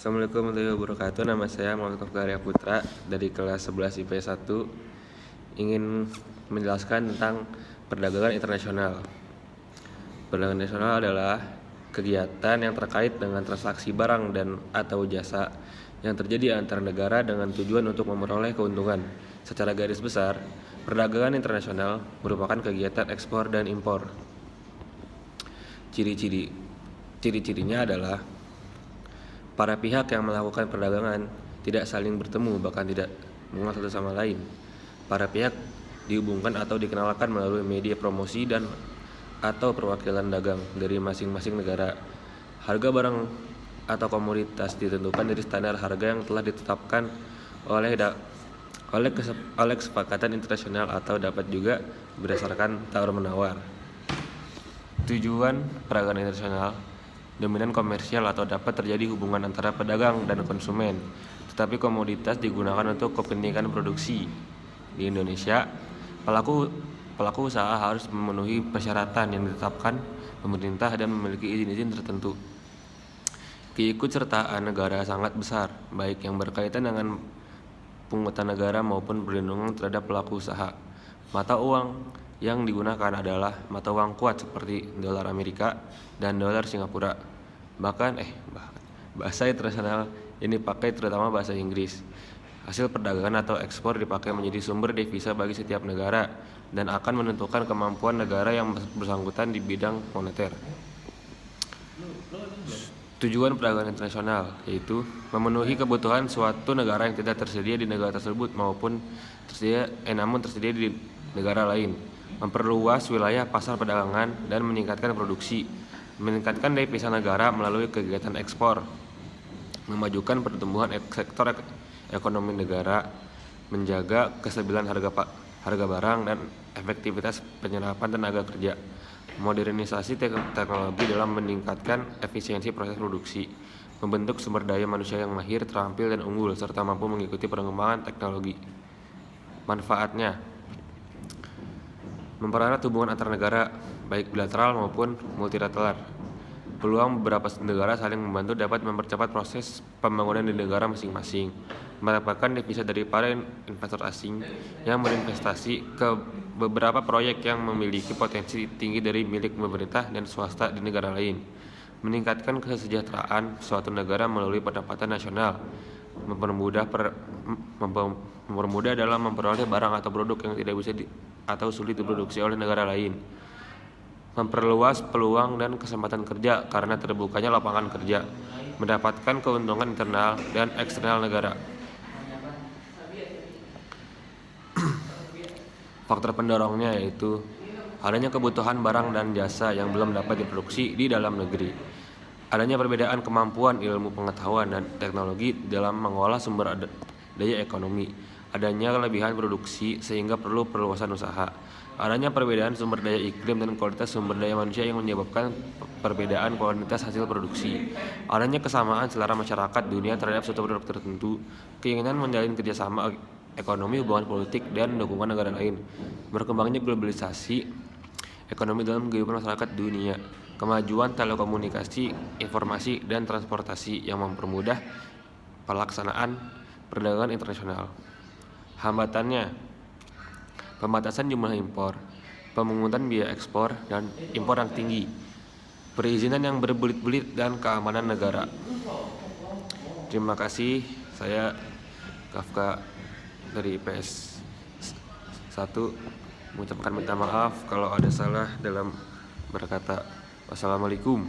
Assalamualaikum warahmatullahi wabarakatuh. Nama saya Muhammad Arya Putra dari kelas 11 IP 1. Ingin menjelaskan tentang perdagangan internasional. Perdagangan internasional adalah kegiatan yang terkait dengan transaksi barang dan atau jasa yang terjadi antara negara dengan tujuan untuk memperoleh keuntungan. Secara garis besar, perdagangan internasional merupakan kegiatan ekspor dan impor. Ciri-cirinya adalah para pihak yang melakukan perdagangan tidak saling bertemu, bahkan tidak mengenal satu sama lain. Para pihak dihubungkan atau dikenalkan melalui media promosi dan atau perwakilan dagang dari masing-masing negara. Harga barang atau komoditas ditentukan dari standar harga yang telah ditetapkan oleh kesepakatan internasional atau dapat juga berdasarkan tawar-menawar. Tujuan perdagangan internasional dominan komersial atau dapat terjadi hubungan antara pedagang dan konsumen, tetapi komoditas digunakan untuk kepentingan produksi. Di Indonesia, pelaku usaha harus memenuhi persyaratan yang ditetapkan pemerintah dan memiliki izin-izin tertentu. Keikutsertaan negara sangat besar, baik yang berkaitan dengan pungutan negara maupun perlindungan terhadap pelaku usaha. Mata uang yang digunakan adalah mata uang kuat seperti dolar Amerika dan dolar Singapura. Bahkan bahasa internasional yang dipakai terutama bahasa Inggris. Hasil perdagangan atau ekspor dipakai menjadi sumber devisa bagi setiap negara dan akan menentukan kemampuan negara yang bersangkutan di bidang moneter. Tujuan perdagangan internasional yaitu memenuhi kebutuhan suatu negara yang tidak tersedia di negara tersebut namun tersedia di negara lain, memperluas wilayah pasar perdagangan dan meningkatkan produksi, meningkatkan devisa negara melalui kegiatan ekspor, memajukan pertumbuhan sektor ekonomi negara, menjaga kestabilan harga barang dan efektivitas penyerapan tenaga kerja, modernisasi teknologi dalam meningkatkan efisiensi proses produksi, membentuk sumber daya manusia yang mahir, terampil dan unggul serta mampu mengikuti perkembangan teknologi. Manfaatnya: mempererat hubungan antar negara baik bilateral maupun multilateral. Peluang beberapa negara saling membantu dapat mempercepat proses pembangunan di negara masing-masing, mendapatkan devisa dari para investor asing yang berinvestasi ke beberapa proyek yang memiliki potensi tinggi dari milik pemerintah dan swasta di negara lain, meningkatkan kesejahteraan suatu negara melalui pendapatan nasional, mempermudah dalam memperoleh barang atau produk yang tidak bisa atau sulit diproduksi oleh negara lain, memperluas peluang dan kesempatan kerja karena terbukanya lapangan kerja, mendapatkan keuntungan internal dan eksternal negara. Faktor pendorongnya yaitu adanya kebutuhan barang dan jasa yang belum dapat diproduksi di dalam negeri, adanya perbedaan kemampuan ilmu pengetahuan dan teknologi dalam mengolah sumber daya ekonomi, adanya kelebihan produksi sehingga perlu perluasan usaha, adanya perbedaan sumber daya iklim dan kualitas sumber daya manusia yang menyebabkan perbedaan kualitas hasil produksi, adanya kesamaan selera masyarakat dunia terhadap suatu produk tertentu, keinginan menjalin kerjasama ekonomi, hubungan politik, dan dukungan negara lain, berkembangnya globalisasi ekonomi dalam kehidupan masyarakat dunia, kemajuan telekomunikasi, informasi, dan transportasi yang mempermudah pelaksanaan perdagangan internasional. Hambatannya: pembatasan jumlah impor, pemungutan biaya ekspor dan impor yang tinggi, perizinan yang berbelit-belit, dan keamanan negara. Terima kasih, saya Kafka dari IPS 1 mengucapkan minta maaf kalau ada salah dalam berkata. Wassalamualaikum.